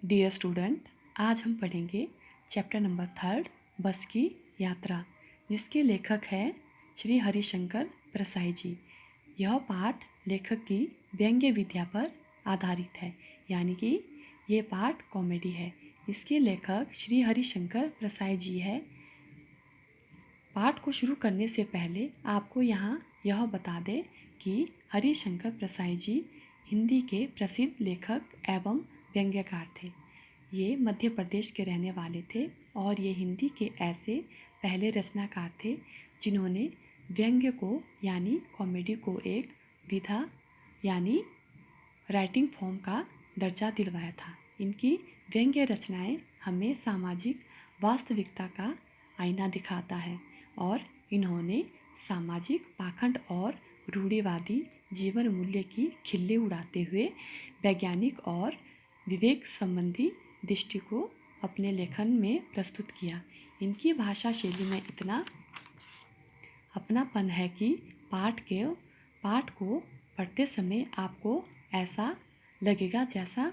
Dear student, आज हम पढ़ेंगे चैप्टर नंबर 3 बस की यात्रा, जिसके लेखक हैं श्री हरिशंकर प्रसाई जी। यह पाठ लेखक की व्यंग्य विद्या पर आधारित है, यानी कि ये पाठ कॉमेडी है। इसके लेखक श्री हरिशंकर प्रसाई जी है। पाठ को शुरू करने से पहले आपको यहाँ यह बता दें कि हरिशंकर प्रसाई जी हिंदी के प्रसिद्ध लेखक एवं व्यंग्यकार थे। ये मध्य प्रदेश के रहने वाले थे और ये हिंदी के ऐसे पहले रचनाकार थे जिन्होंने व्यंग्य को यानी कॉमेडी को एक विधा यानी राइटिंग फॉर्म का दर्जा दिलवाया था। इनकी व्यंग्य रचनाएं हमें सामाजिक वास्तविकता का आईना दिखाता है और इन्होंने सामाजिक पाखंड और रूढ़िवादी जीवन मूल्य की खिल्ली उड़ाते हुए वैज्ञानिक और विवेक संबंधी दृष्टि को अपने लेखन में प्रस्तुत किया। इनकी भाषा शैली में इतना अपनापन है कि पाठ को पढ़ते समय आपको ऐसा लगेगा जैसा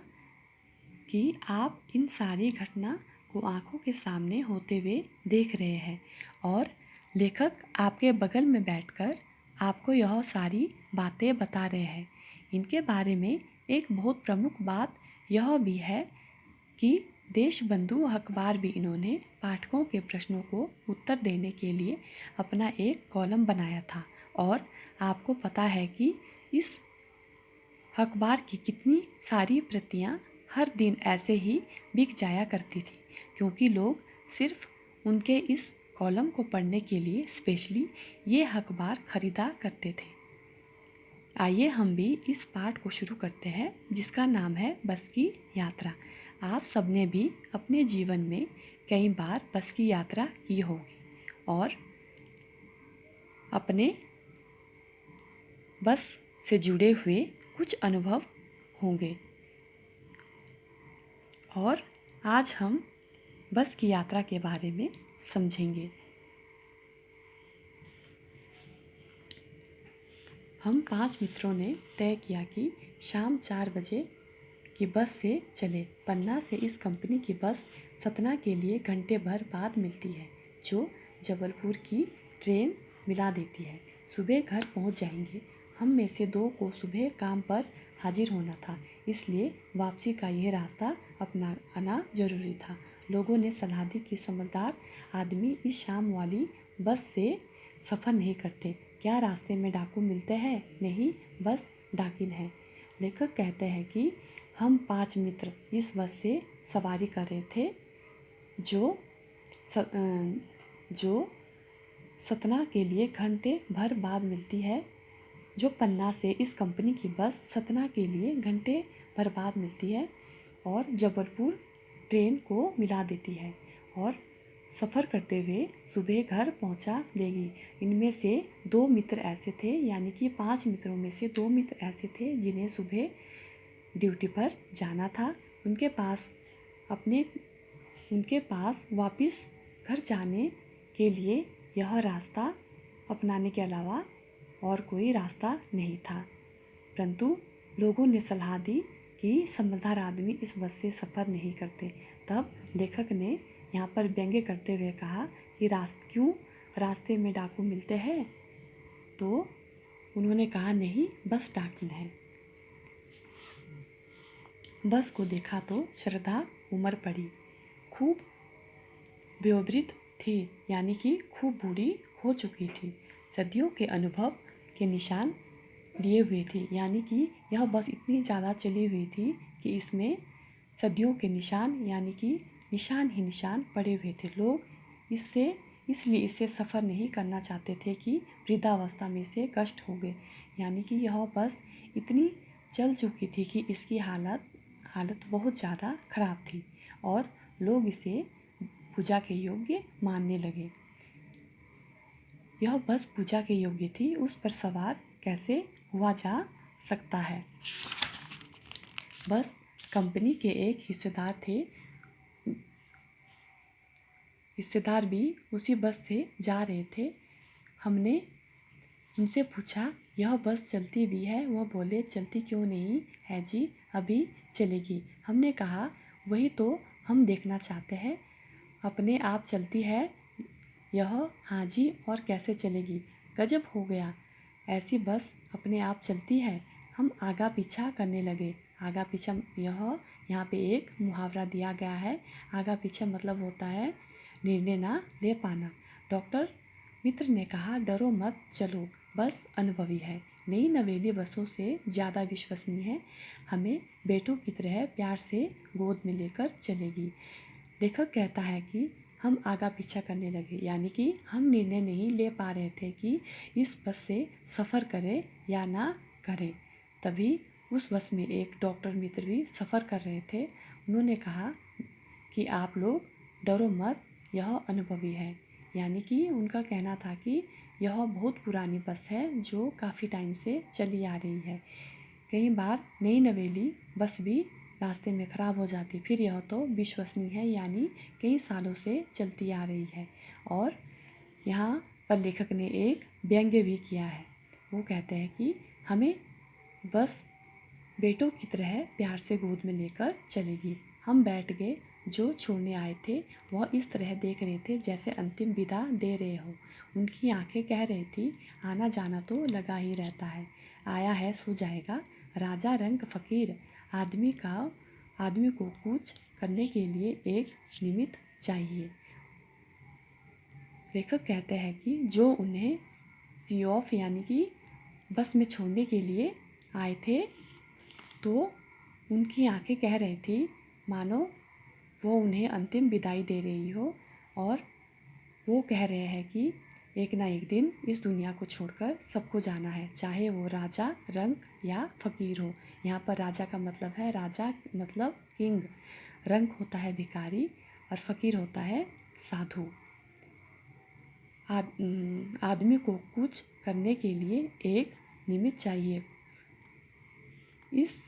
कि आप इन सारी घटना को आंखों के सामने होते हुए देख रहे हैं और लेखक आपके बगल में बैठकर आपको यह सारी बातें बता रहे हैं। इनके बारे में एक बहुत प्रमुख बात यह भी है कि देशबंधु अखबार भी इन्होंने पाठकों के प्रश्नों को उत्तर देने के लिए अपना एक कॉलम बनाया था और आपको पता है कि इस अखबार की कितनी सारी प्रतियां हर दिन ऐसे ही बिक जाया करती थी, क्योंकि लोग सिर्फ उनके इस कॉलम को पढ़ने के लिए स्पेशली ये अखबार खरीदा करते थे। आइए हम भी इस पाठ को शुरू करते हैं, जिसका नाम है बस की यात्रा। आप सबने भी अपने जीवन में कई बार बस की यात्रा की होगी और अपने बस से जुड़े हुए कुछ अनुभव होंगे। और आज हम बस की यात्रा के बारे में समझेंगे। हम 5 मित्रों ने तय किया कि शाम 4 बजे की बस से चले। पन्ना से इस कंपनी की बस सतना के लिए घंटे भर बाद मिलती है, जो जबलपुर की ट्रेन मिला देती है। सुबह घर पहुंच जाएंगे। हम में से 2 को सुबह काम पर हाजिर होना था, इसलिए वापसी का यह रास्ता अपनाना जरूरी था। लोगों ने सलाह दी कि समझदार आदमी इस शाम वाली बस से सफ़र नहीं करते। क्या रास्ते में डाकू मिलते हैं? नहीं, बस डाकिन है। लेखक कहते हैं कि हम 5 मित्र इस बस से सवारी कर रहे थे जो सतना के लिए घंटे भर बाद मिलती है। जो पन्ना से इस कंपनी की बस सतना के लिए घंटे भर बाद मिलती है और जबलपुर ट्रेन को मिला देती है और सफ़र करते हुए सुबह घर पहुंचा देगी। इनमें से 2 मित्र ऐसे थे, यानी कि 5 मित्रों में से 2 मित्र ऐसे थे जिन्हें सुबह ड्यूटी पर जाना था। उनके पास वापस घर जाने के लिए यह रास्ता अपनाने के अलावा और कोई रास्ता नहीं था, परंतु लोगों ने सलाह दी कि समझदार आदमी इस बस से सफ़र नहीं करते। तब लेखक ने यहाँ पर व्यंग्य करते हुए कहा कि क्यों रास्ते में डाकू मिलते हैं? तो उन्होंने कहा, नहीं, बस डाकिन है। बस को देखा तो श्रद्धा उमर पड़ी, खूब वयोवृद्ध थी, यानी कि खूब बूढ़ी हो चुकी थी। सदियों के अनुभव के निशान लिए हुए थी, यानी कि यह बस इतनी ज़्यादा चली हुई थी कि इसमें सदियों के निशान यानी कि निशान ही निशान पड़े हुए थे। लोग इसलिए इससे सफ़र नहीं करना चाहते थे कि वृद्धावस्था में इसे कष्ट हो गए, यानी कि यह बस इतनी चल चुकी थी कि इसकी हालत बहुत ज़्यादा ख़राब थी और लोग इसे पूजा के योग्य मानने लगे। यह बस पूजा के योग्य थी, उस पर सवार कैसे हुआ जा सकता है? बस कंपनी के एक हिस्सेदार भी उसी बस से जा रहे थे। हमने उनसे पूछा, यह बस चलती भी है? वह बोले, चलती क्यों नहीं है जी, अभी चलेगी। हमने कहा, वही तो हम देखना चाहते हैं। अपने आप चलती है यह, हाँ जी, और कैसे चलेगी? गजब हो गया, ऐसी बस अपने आप चलती है। हम आगा पीछा करने लगे। आगा पीछा, यह यहाँ पे एक मुहावरा दिया गया है। आगा पीछा मतलब होता है निर्णय ना ले पाना। डॉक्टर मित्र ने कहा, डरो मत, चलो, बस अनुभवी है, नई नवेली बसों से ज़्यादा विश्वसनीय है, हमें बेटों की तरह प्यार से गोद में लेकर चलेगी। लेखक कहता है कि हम आगा पीछा करने लगे, यानी कि हम निर्णय नहीं ले पा रहे थे कि इस बस से सफ़र करें या ना करें। तभी उस बस में एक डॉक्टर मित्र भी सफ़र कर रहे थे। उन्होंने कहा कि आप लोग डरो मत, यह अनुभवी है। यानी कि उनका कहना था कि यह बहुत पुरानी बस है जो काफ़ी टाइम से चली आ रही है। कई बार नई नवेली बस भी रास्ते में ख़राब हो जाती, फिर यह तो विश्वसनीय है, यानी कई सालों से चलती आ रही है। और यहाँ पर लेखक ने एक व्यंग्य भी किया है। वो कहते हैं कि हमें बस बेटों की तरह प्यार से गोद में लेकर चलेगी। हम बैठ गए। जो छोड़ने आए थे वह इस तरह देख रहे थे जैसे अंतिम विदा दे रहे हो। उनकी आंखें कह रही थी, आना जाना तो लगा ही रहता है, आया है सो जाएगा। राजा रंग फकीर, आदमी को कुछ करने के लिए एक निमित्त चाहिए। लेखक कहते हैं कि जो उन्हें सी ऑफ यानी कि बस में छोड़ने के लिए आए थे, तो उनकी आंखें कह रही थी मानो वो उन्हें अंतिम विदाई दे रही हो। और वो कह रहे हैं कि एक ना एक दिन इस दुनिया को छोड़कर सबको जाना है, चाहे वो राजा रंक या फकीर हो। यहाँ पर राजा का मतलब है, राजा मतलब किंग, रंक होता है भिखारी, और फकीर होता है साधु। आदमी को कुछ करने के लिए एक निमित्त चाहिए। इस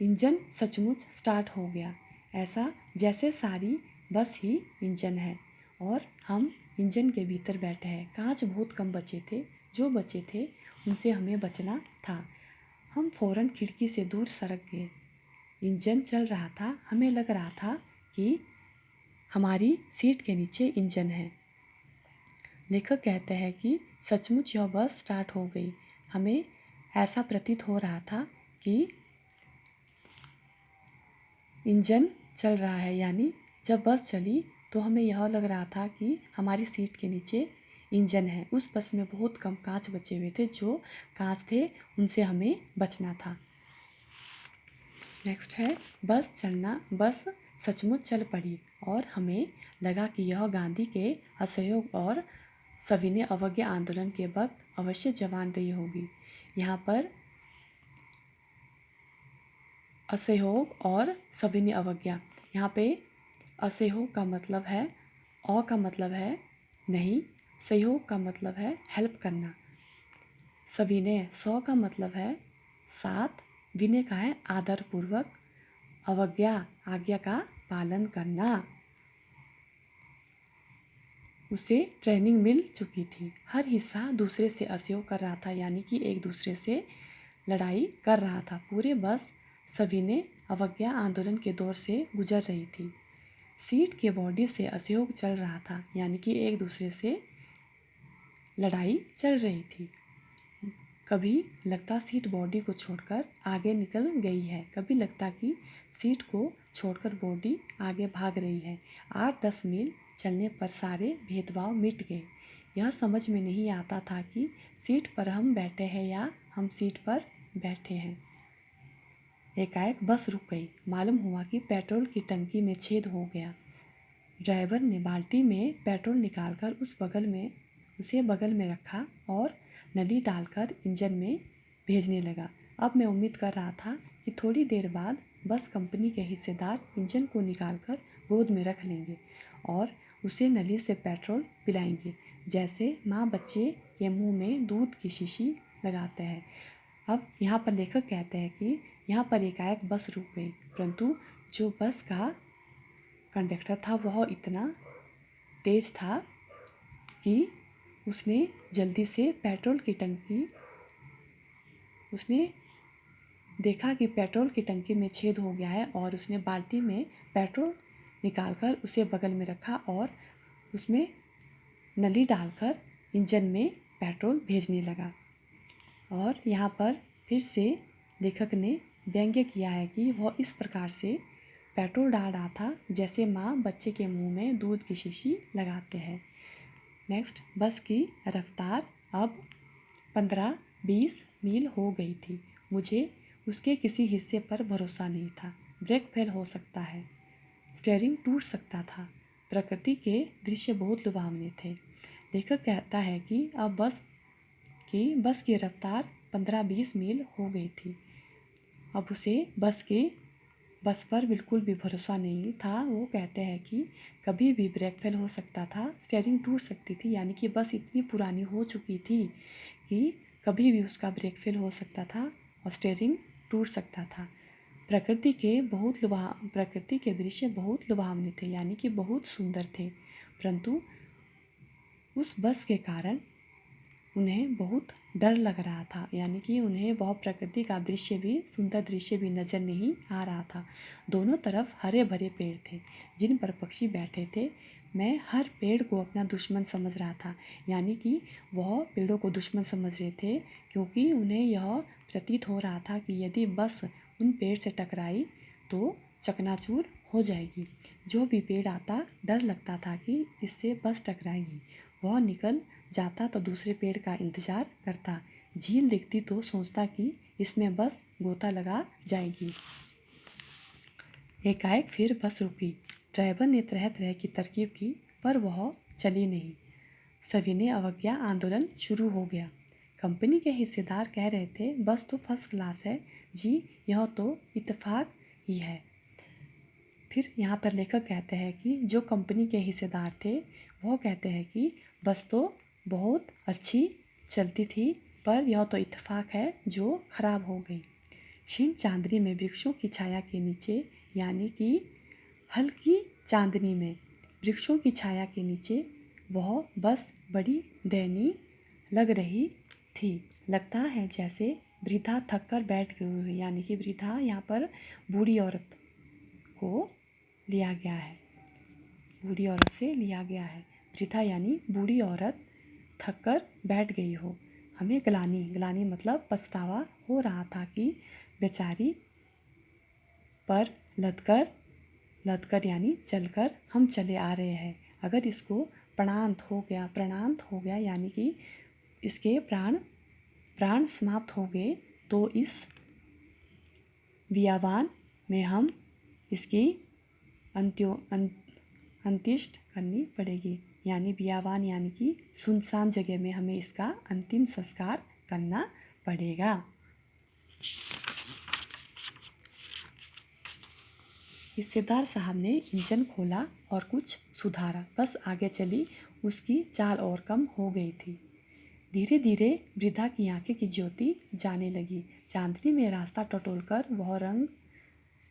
इंजन सचमुच स्टार्ट हो गया, ऐसा जैसे सारी बस ही इंजन है और हम इंजन के भीतर बैठे हैं। कांच बहुत कम बचे थे, जो बचे थे उनसे हमें बचना था। हम फौरन खिड़की से दूर सरक गए। इंजन चल रहा था, हमें लग रहा था कि हमारी सीट के नीचे इंजन है। लेखक कहते हैं कि सचमुच यह बस स्टार्ट हो गई। हमें ऐसा प्रतीत हो रहा था कि इंजन चल रहा है, यानी जब बस चली तो हमें यह लग रहा था कि हमारी सीट के नीचे इंजन है। उस बस में बहुत कम कांच बचे हुए थे, जो कांच थे उनसे हमें बचना था। नेक्स्ट है बस सचमुच चल पड़ी और हमें लगा कि यह गांधी के असहयोग और सविनय अवज्ञा आंदोलन के वक्त अवश्य जवान रही होगी। यहाँ पर असहयोग और सविनय अवज्ञा, यहाँ पे असहयोग का मतलब है, का मतलब है नहीं, सहयोग का मतलब है हेल्प करना। सविनय का मतलब है साथ, विनय का है आदरपूर्वक, अवज्ञा आज्ञा का पालन करना। उसे ट्रेनिंग मिल चुकी थी, हर हिस्सा दूसरे से असहयोग कर रहा था, यानी कि एक दूसरे से लड़ाई कर रहा था। पूरे बस सविनय अवज्ञा आंदोलन के दौर से गुजर रही थी। सीट के बॉडी से असहयोग चल रहा था, यानी कि एक दूसरे से लड़ाई चल रही थी। कभी लगता सीट बॉडी को छोड़कर आगे निकल गई है, कभी लगता कि सीट को छोड़कर बॉडी आगे भाग रही है। 8-10 मील चलने पर सारे भेदभाव मिट गए। यह समझ में नहीं आता था कि सीट पर हम बैठे हैं या हम सीट पर बैठे हैं। एकाएक बस रुक गई। मालूम हुआ कि पेट्रोल की टंकी में छेद हो गया। ड्राइवर ने बाल्टी में पेट्रोल निकालकर उसे बगल में रखा और नली डालकर इंजन में भेजने लगा। अब मैं उम्मीद कर रहा था कि थोड़ी देर बाद बस कंपनी के हिस्सेदार इंजन को निकालकर गोद में रख लेंगे और उसे नली से पेट्रोल पिलाएंगे, जैसे माँ बच्चे के मुंह में दूध की शीशी लगाते हैं। अब यहाँ पर लेखक कहते हैं कि यहाँ पर एकाएक बस रुक गई, परंतु जो बस का कंडक्टर था वह इतना तेज था कि उसने देखा कि पेट्रोल की टंकी में छेद हो गया है और उसने बाल्टी में पेट्रोल निकालकर उसे बगल में रखा और उसमें नली डालकर इंजन में पेट्रोल भेजने लगा। और यहाँ पर फिर से लेखक ने व्यंग्य किया है कि वह इस प्रकार से पेट्रोल डाल रहा था जैसे माँ बच्चे के मुंह में दूध की शीशी लगाते हैं। नेक्स्ट, बस की रफ्तार अब 15-20 मील हो गई थी। मुझे उसके किसी हिस्से पर भरोसा नहीं था। ब्रेक फेल हो सकता है, स्टीयरिंग टूट सकता था। प्रकृति के दृश्य बहुत लुभावने थे। लेखक कहता है कि अब बस की रफ्तार 15-20 मील हो गई थी। अब उसे बस पर बिल्कुल भी भरोसा नहीं था। वो कहते हैं कि कभी भी ब्रेक फेल हो सकता था, स्टीयरिंग टूट सकती थी, यानी कि बस इतनी पुरानी हो चुकी थी कि कभी भी उसका ब्रेक फेल हो सकता था और स्टीयरिंग टूट सकता था। प्रकृति के दृश्य बहुत लुभावने थे, यानी कि बहुत सुंदर थे, परंतु उस बस के कारण उन्हें बहुत डर लग रहा था, यानी कि उन्हें वह प्रकृति का दृश्य भी, सुंदर दृश्य भी नज़र नहीं आ रहा था। दोनों तरफ हरे भरे पेड़ थे जिन पर पक्षी बैठे थे। मैं हर पेड़ को अपना दुश्मन समझ रहा था, यानी कि वह पेड़ों को दुश्मन समझ रहे थे क्योंकि उन्हें यह प्रतीत हो रहा था कि यदि बस उन पेड़ से टकराई तो चकनाचूर हो जाएगी। जो भी पेड़ आता डर लगता था कि इससे बस टकराएगी। वह निकल जाता तो दूसरे पेड़ का इंतजार करता। झील दिखती तो सोचता कि इसमें बस गोता लगा जाएगी। एकाएक फिर बस रुकी। ड्राइवर ने तरह तरह की तरकीब की पर वह चली नहीं। सविनय अवज्ञा आंदोलन शुरू हो गया। कंपनी के हिस्सेदार कह रहे थे बस तो फर्स्ट क्लास है जी, यह तो इत्तेफाक ही है। फिर यहाँ पर लेखक कहते हैं कि जो कंपनी के हिस्सेदार थे वो कहते हैं कि बस तो बहुत अच्छी चलती थी पर यह तो इत्तेफाक है जो खराब हो गई। क्षीण चांदनी में वृक्षों की छाया के नीचे, यानी कि हल्की चांदनी में वृक्षों की छाया के नीचे वह बस बड़ी दयनीय लग रही थी। लगता है जैसे वृद्धा थक कर बैठ गई हुई, यानी कि वृद्धा यहाँ पर बूढ़ी औरत को लिया गया है, बूढ़ी औरत से लिया गया है। वृद्धा यानी बूढ़ी औरत थक कर बैठ गई हो। हमें ग्लानि मतलब पछतावा हो रहा था कि बेचारी पर लदकर यानी चलकर हम चले आ रहे हैं। अगर इसको प्राणांत हो गया यानी कि इसके प्राण समाप्त हो गए तो इस बियाबान में हम इसकी अंत्येष्टि करनी पड़ेगी, यानी बियाबान यानी कि सुनसान जगह में हमें इसका अंतिम संस्कार करना पड़ेगा। हिस्सेदार साहब ने इंजन खोला और कुछ सुधारा। बस आगे चली, उसकी चाल और कम हो गई थी। धीरे धीरे वृद्धा की आंखें की ज्योति जाने लगी। चांदनी में रास्ता टटोलकर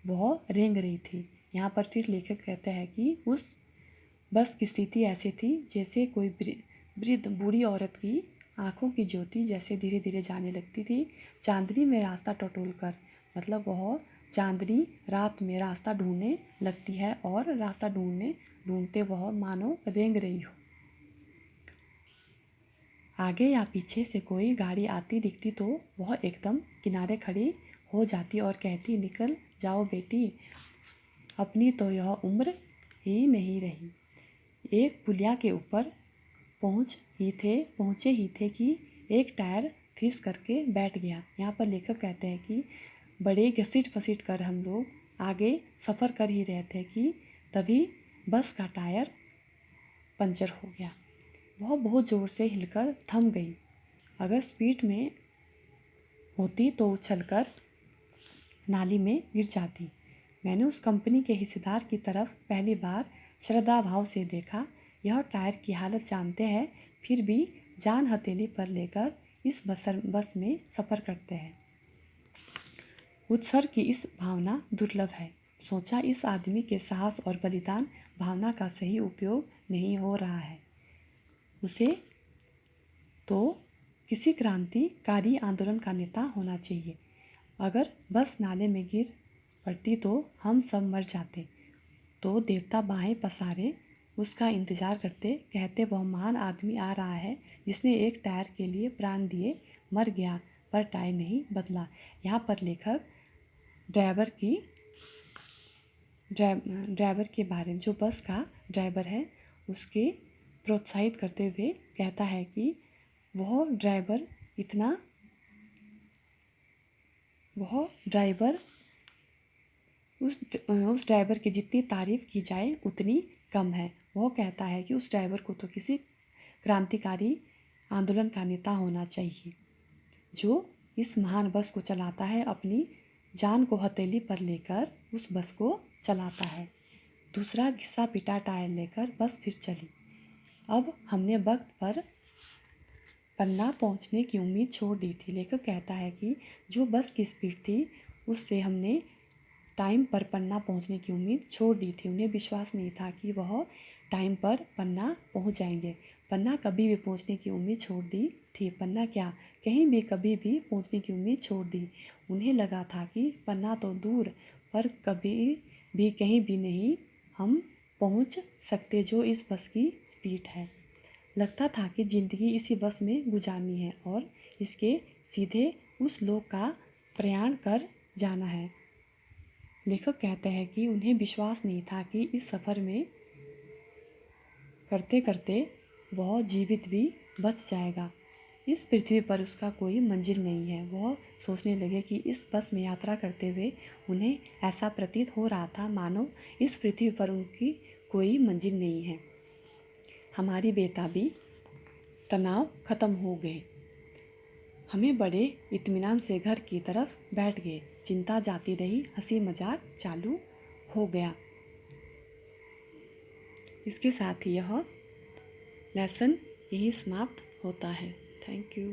वह रेंग रही थी। यहाँ पर फिर लेखक कहते हैं कि उस बस की स्थिति ऐसी थी जैसे कोई वृद्ध बूढ़ी औरत की आंखों की ज्योति जैसे धीरे धीरे जाने लगती थी। चांदनी में रास्ता टटोलकर मतलब वह चांदनी रात में रास्ता ढूंढने लगती है और रास्ता ढूंढते वह मानो रेंग रही हो। आगे या पीछे से कोई गाड़ी आती दिखती तो वह एकदम किनारे खड़ी हो जाती और कहती, निकल जाओ बेटी, अपनी तो यह उम्र ही नहीं रही। एक पुलिया के ऊपर पहुँचे ही थे कि एक टायर फिस करके बैठ गया। यहाँ पर लेखक कहते हैं कि बड़े घसीट फसीट कर हम लोग आगे सफ़र कर ही रहे थे कि तभी बस का टायर पंचर हो गया। वह बहुत ज़ोर से हिलकर थम गई। अगर स्पीड में होती तो उछलकर नाली में गिर जाती। मैंने उस कंपनी के हिस्सेदार की तरफ पहली बार श्रद्धा भाव से देखा। यह टायर की हालत जानते हैं फिर भी जान हथेली पर लेकर इस बस में सफ़र करते हैं। उत्सर्ग की इस भावना दुर्लभ है। सोचा इस आदमी के साहस और बलिदान भावना का सही उपयोग नहीं हो रहा है। उसे तो किसी क्रांतिकारी आंदोलन का नेता होना चाहिए। अगर बस नाले में गिर पड़ती तो हम सब मर जाते। तो देवता बाहें पसारे उसका इंतज़ार करते, कहते वह महान आदमी आ रहा है जिसने एक टायर के लिए प्राण दिए, मर गया पर टायर नहीं बदला। यहाँ पर लेखक ड्राइवर के बारे में, जो बस का ड्राइवर है, उसके प्रोत्साहित करते हुए कहता है कि वह ड्राइवर उस ड्राइवर की जितनी तारीफ़ की जाए उतनी कम है। वह कहता है कि उस ड्राइवर को तो किसी क्रांतिकारी आंदोलन का नेता होना चाहिए, जो इस महान बस को चलाता है, अपनी जान को हथेली पर लेकर उस बस को चलाता है। दूसरा घिसा पिटा टायर लेकर बस फिर चली। अब हमने वक्त पर पन्ना पहुंचने की उम्मीद छोड़ दी थी। लेखक कहता है कि जो बस की स्पीड थी उससे हमने टाइम पर पन्ना पहुंचने की उम्मीद छोड़ दी थी। उन्हें विश्वास नहीं था कि वह टाइम पर पन्ना पहुंच जाएंगे। पन्ना कभी भी पहुंचने की उम्मीद छोड़ दी थी। पन्ना क्या, कहीं भी कभी भी पहुंचने की उम्मीद छोड़ दी। उन्हें लगा था कि पन्ना तो दूर, पर कभी भी कहीं भी नहीं हम पहुंच सकते जो इस बस की स्पीड है। लगता था कि ज़िंदगी इसी बस में गुजारनी है और इसके सीधे उस लोक का प्रयाण कर जाना है। लेखक कहते हैं कि उन्हें विश्वास नहीं था कि इस सफ़र में करते करते वह जीवित भी बच जाएगा। इस पृथ्वी पर उसका कोई मंजिल नहीं है। वह सोचने लगे कि इस बस में यात्रा करते हुए उन्हें ऐसा प्रतीत हो रहा था मानो इस पृथ्वी पर उनकी कोई मंजिल नहीं है। हमारी बेताबी, तनाव खत्म हो गए। हमें बड़े इत्मीनान से घर की तरफ बैठ गए। चिंता जाती रही, हंसी मजाक चालू हो गया। इसके साथ ही यह लेसन यही समाप्त होता है। Thank you.